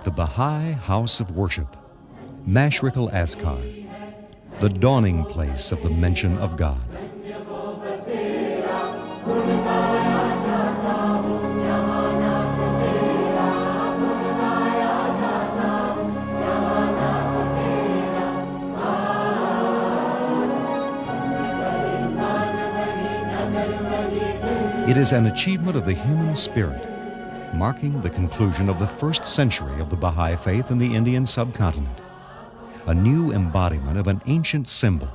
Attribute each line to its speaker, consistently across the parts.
Speaker 1: The Baha'i House of Worship, Mashriq al-Azkar, the dawning place of the mention of God. It is an achievement of the human spirit, marking the conclusion of the first century of the Baha'i faith in the Indian subcontinent. A new embodiment of an ancient symbol,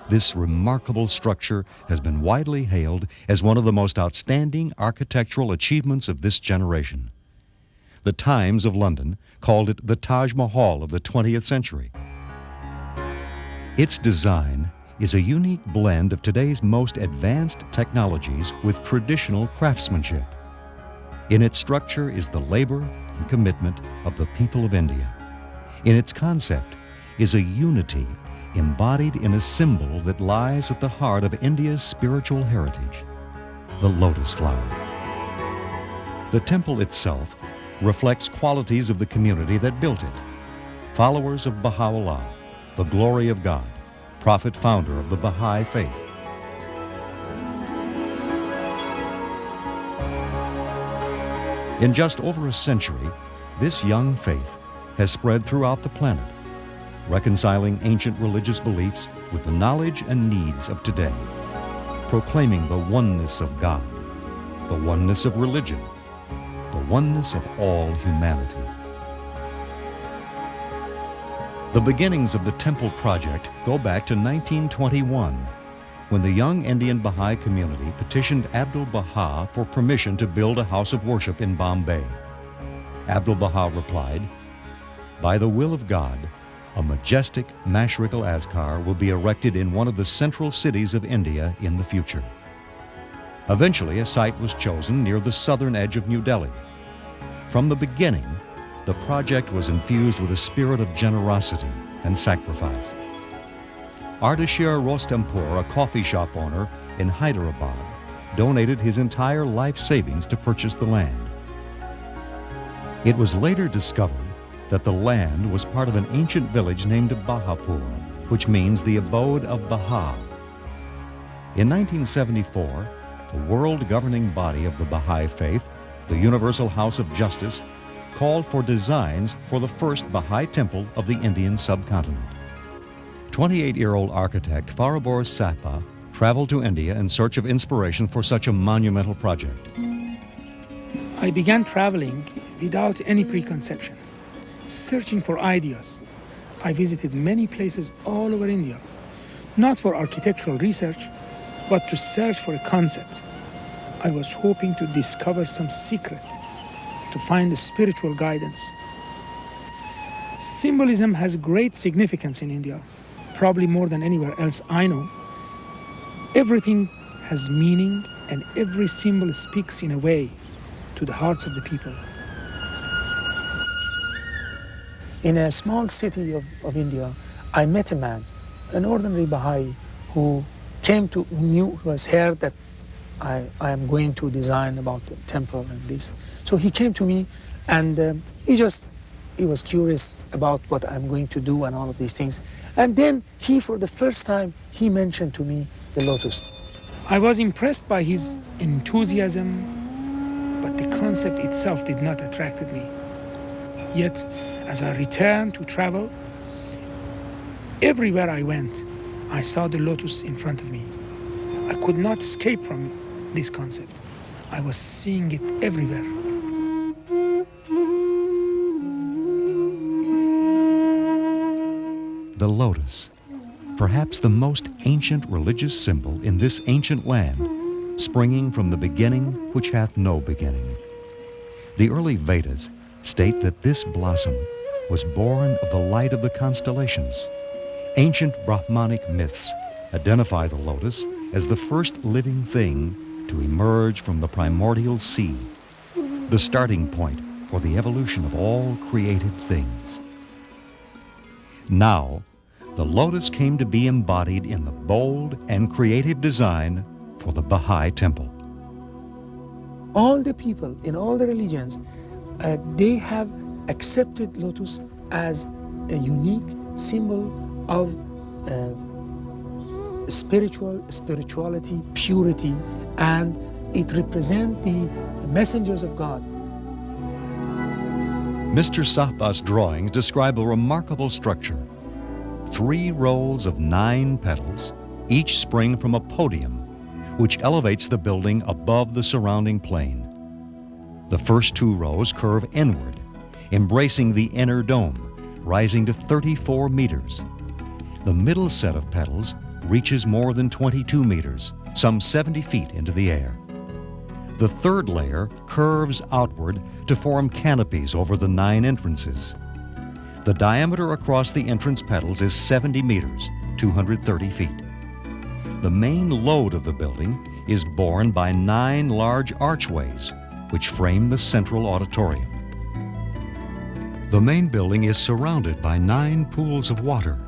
Speaker 1: this remarkable structure has been widely hailed as one of the most outstanding architectural achievements of this generation. The Times of London called it the Taj Mahal of the 20th century. Its design is a unique blend of today's most advanced technologies with traditional craftsmanship. In its structure is the labor and commitment of the people of India. In its concept is a unity embodied in a symbol that lies at the heart of India's spiritual heritage, the lotus flower. The temple itself reflects qualities of the community that built it, followers of Baha'u'llah, the glory of God, prophet founder of the Baha'i faith. In just over a century, this young faith has spread throughout the planet, reconciling ancient religious beliefs with the knowledge and needs of today, proclaiming the oneness of God, the oneness of religion, the oneness of all humanity. The beginnings of the temple project go back to 1921, when the young Indian Baha'i community petitioned Abdu'l-Baha for permission to build a house of worship in Bombay. Abdu'l-Baha replied, "By the will of God, a majestic Mashriq al-Azkar will be erected in one of the central cities of India in the future." Eventually, a site was chosen near the southern edge of New Delhi. From the beginning, the project was infused with a spirit of generosity and sacrifice. Ardashir Rostampur, a coffee shop owner in Hyderabad, donated his entire life savings to purchase the land. It was later discovered that the land was part of an ancient village named Bahapur, which means the abode of Baha. In 1974, the world governing body of the Baha'i faith, the Universal House of Justice, called for designs for the first Baha'i temple of the Indian subcontinent. 28-year-old architect Farabor Sapa traveled to India in search of inspiration for such a monumental project.
Speaker 2: I began traveling without any preconception, searching for ideas. I visited many places all over India, not for architectural research, but to search for a concept. I was hoping to discover some secret, to find a spiritual guidance. Symbolism has great significance in India, probably more than anywhere else I know. Everything has meaning, and every symbol speaks in a way to the hearts of the people. In a small city of India, I met a man, an ordinary Baha'i, who was here that I am going to design about the temple and this. So he came to me, and he was curious about what I'm going to do and all of these things. And then for the first time, he mentioned to me the lotus. I was impressed by his enthusiasm, but the concept itself did not attract me. Yet, as I returned to travel, everywhere I went, I saw the lotus in front of me. I could not escape from this concept. I was seeing it everywhere.
Speaker 1: The lotus, perhaps the most ancient religious symbol in this ancient land, springing from the beginning which hath no beginning. The early Vedas state that this blossom was born of the light of the constellations. Ancient Brahmanic myths identify the lotus as the first living thing to emerge from the primordial sea, the starting point for the evolution of all created things. Now, the lotus came to be embodied in the bold and creative design for the Baha'i temple.
Speaker 2: All the people in all the religions, they have accepted Lotus as a unique symbol of spirituality, purity, and it represents the messengers of God.
Speaker 1: Mr. Sahba's drawings describe a remarkable structure. 3 rows of 9 petals, each spring from a podium, which elevates the building above the surrounding plain. The first 2 rows curve inward, embracing the inner dome, rising to 34 meters. The middle set of petals reaches more than 22 meters, some 70 feet into the air. The third layer curves outward to form canopies over the 9 entrances. The diameter across the entrance petals is 70 meters, 230 feet. The main load of the building is borne by 9 large archways, which frame the central auditorium. The main building is surrounded by 9 pools of water,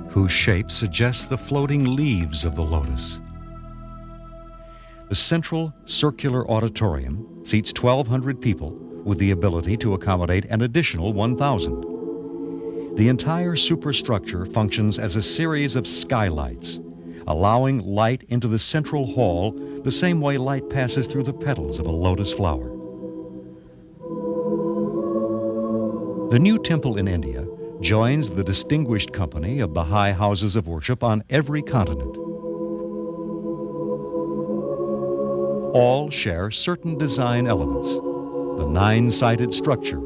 Speaker 1: whose shape suggests the floating leaves of the lotus. The central circular auditorium seats 1,200 people with the ability to accommodate an additional 1,000. The entire superstructure functions as a series of skylights, allowing light into the central hall the same way light passes through the petals of a lotus flower. The new temple in India joins the distinguished company of Baha'i houses of worship on every continent. All share certain design elements: the 9-sided structure,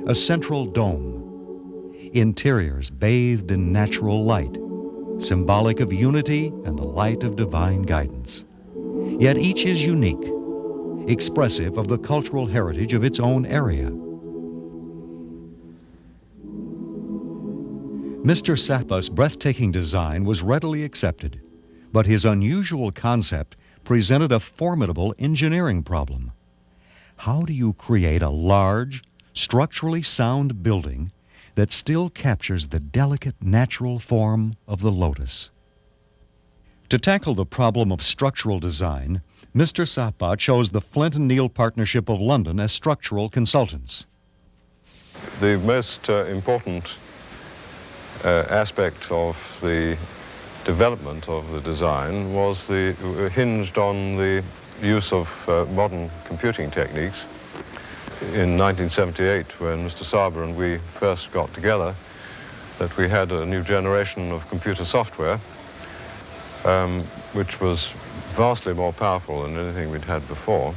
Speaker 1: a central dome, interiors bathed in natural light, symbolic of unity and the light of divine guidance. Yet each is unique, expressive of the cultural heritage of its own area. Mr. Sahba's breathtaking design was readily accepted, but his unusual concept presented a formidable engineering problem. How do you create a large, structurally sound building that still captures the delicate natural form of the lotus? To tackle the problem of structural design, Mr. Sahba chose the Flint & Neal Partnership of London as structural consultants.
Speaker 3: The most important aspect of the development of the design was hinged on the use of modern computing techniques. In 1978, when Mr. Sahba and we first got together, that we had a new generation of computer software, which was vastly more powerful than anything we'd had before.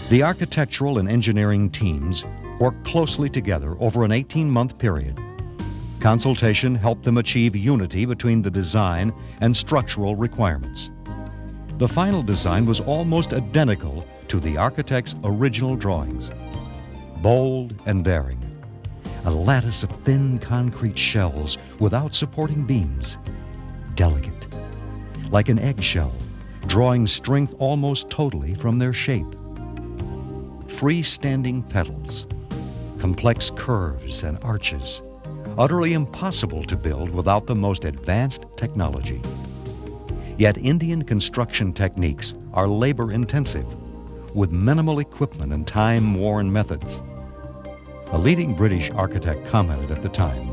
Speaker 1: The architectural and engineering teams worked closely together over an 18-month period. Consultation helped them achieve unity between the design and structural requirements. The final design was almost identical to the architect's original drawings. Bold and daring, a lattice of thin concrete shells without supporting beams. Delicate, like an eggshell, drawing strength almost totally from their shape. Freestanding petals, complex curves and arches, utterly impossible to build without the most advanced technology. Yet Indian construction techniques are labor-intensive, with minimal equipment and time-worn methods. A leading British architect commented at the time,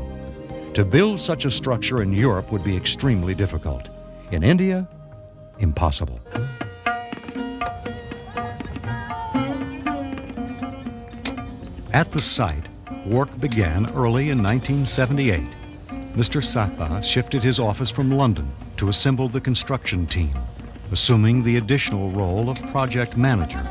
Speaker 1: "To build such a structure in Europe would be extremely difficult. In India, impossible." At the site, work began early in 1978. Mr. Sahba shifted his office from London to assemble the construction team, assuming the additional role of project manager.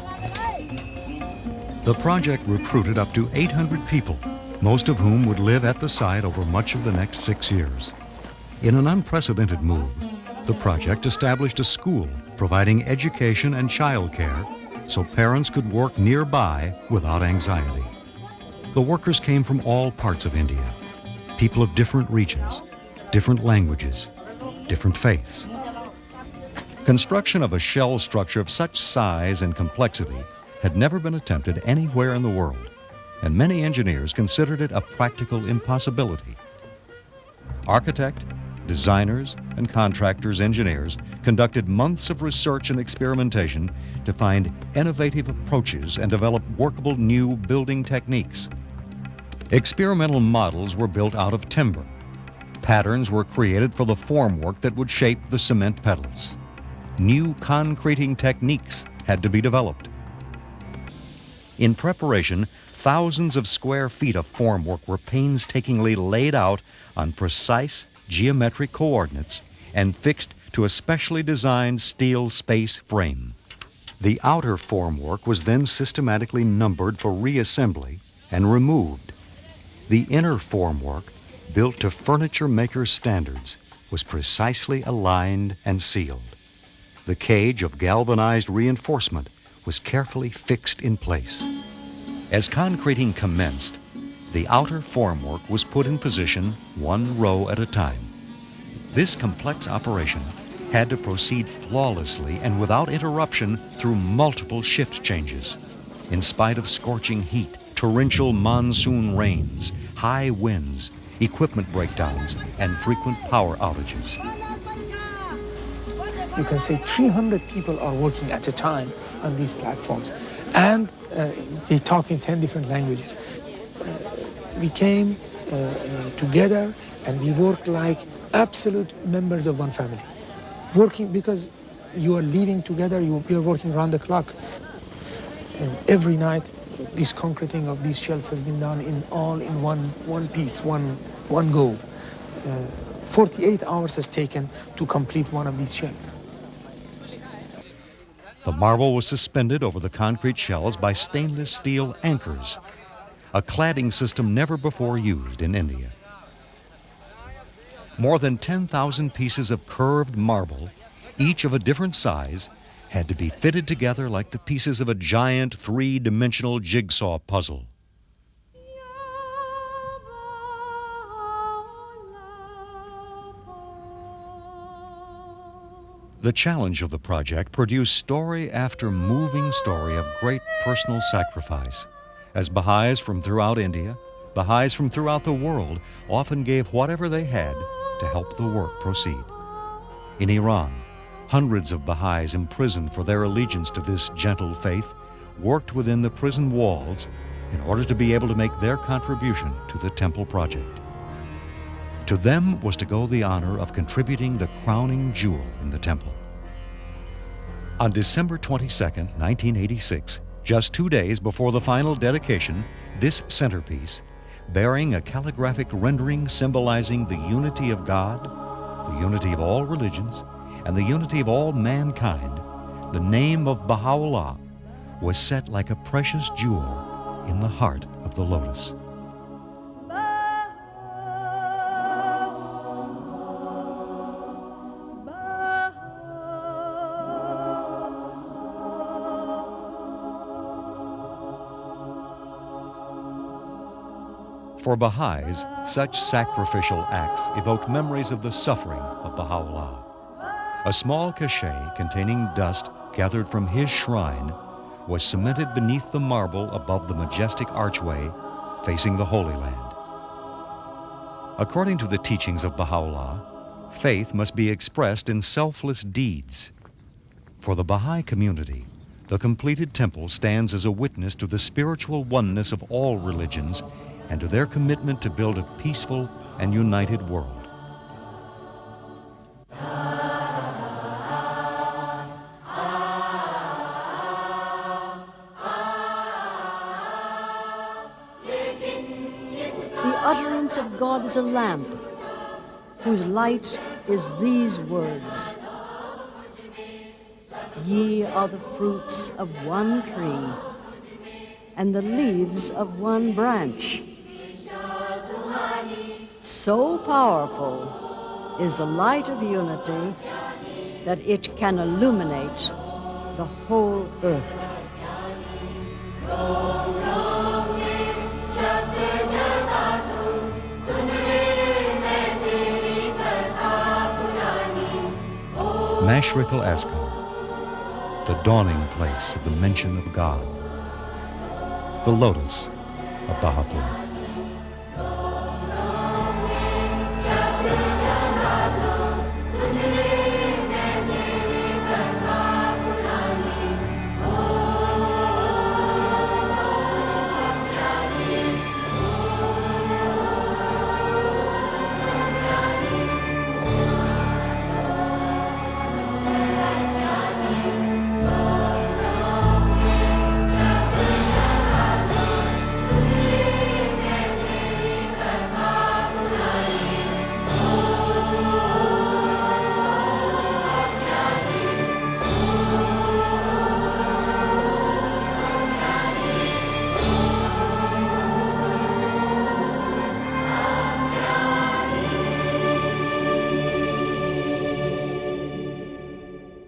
Speaker 1: The project recruited up to 800 people, most of whom would live at the site over much of the next 6 years. In an unprecedented move, the project established a school providing education and childcare so parents could work nearby without anxiety. The workers came from all parts of India, people of different regions, different languages, different faiths. Construction of a shell structure of such size and complexity had never been attempted anywhere in the world, and many engineers considered it a practical impossibility. Architect, designers, and contractors' engineers conducted months of research and experimentation to find innovative approaches and develop workable new building techniques. Experimental models were built out of timber. Patterns were created for the formwork that would shape the cement petals. New concreting techniques had to be developed. In preparation, thousands of square feet of formwork were painstakingly laid out on precise geometric coordinates and fixed to a specially designed steel space frame. The outer formwork was then systematically numbered for reassembly and removed. The inner formwork, built to furniture makers' standards, was precisely aligned and sealed. The cage of galvanized reinforcement was carefully fixed in place. As concreting commenced, the outer formwork was put in position one row at a time. This complex operation had to proceed flawlessly and without interruption through multiple shift changes. In spite of scorching heat, torrential monsoon rains, high winds, equipment breakdowns, and frequent power outages.
Speaker 2: You can say 300 people are working at a time on these platforms, and they talk in 10 different languages. We came together and we worked like absolute members of one family. Working because you are living together, you are working around the clock. And every night, this concreting of these shells has been done in one piece, one go. 48 hours has taken to complete one of these shells.
Speaker 1: The marble was suspended over the concrete shells by stainless steel anchors, a cladding system never before used in India. More than 10,000 pieces of curved marble, each of a different size, had to be fitted together like the pieces of a giant three-dimensional jigsaw puzzle. The challenge of the project produced story after moving story of great personal sacrifice, as Baha'is from throughout India, Baha'is from throughout the world often gave whatever they had to help the work proceed. In Iran, hundreds of Baha'is imprisoned for their allegiance to this gentle faith worked within the prison walls in order to be able to make their contribution to the temple project. To them was to go the honor of contributing the crowning jewel in the temple. On December 22, 1986, just 2 days before the final dedication, this centerpiece, bearing a calligraphic rendering symbolizing the unity of God, the unity of all religions, and the unity of all mankind, the name of Baha'u'llah was set like a precious jewel in the heart of the lotus. For Baha'is, such sacrificial acts evoked memories of the suffering of Baha'u'llah. A small cachet containing dust gathered from his shrine was cemented beneath the marble above the majestic archway facing the Holy Land. According to the teachings of Baha'u'llah, faith must be expressed in selfless deeds. For the Baha'i community, the completed temple stands as a witness to the spiritual oneness of all religions and to their commitment to build a peaceful and united world.
Speaker 4: The utterance of God is a lamp, whose light is these words. Ye are the fruits of one tree, and the leaves of one branch. So powerful is the light of unity that it can illuminate the whole earth.
Speaker 1: Mashriq al-Azkar, the dawning place of the mention of God, the lotus of Baha'u'llah.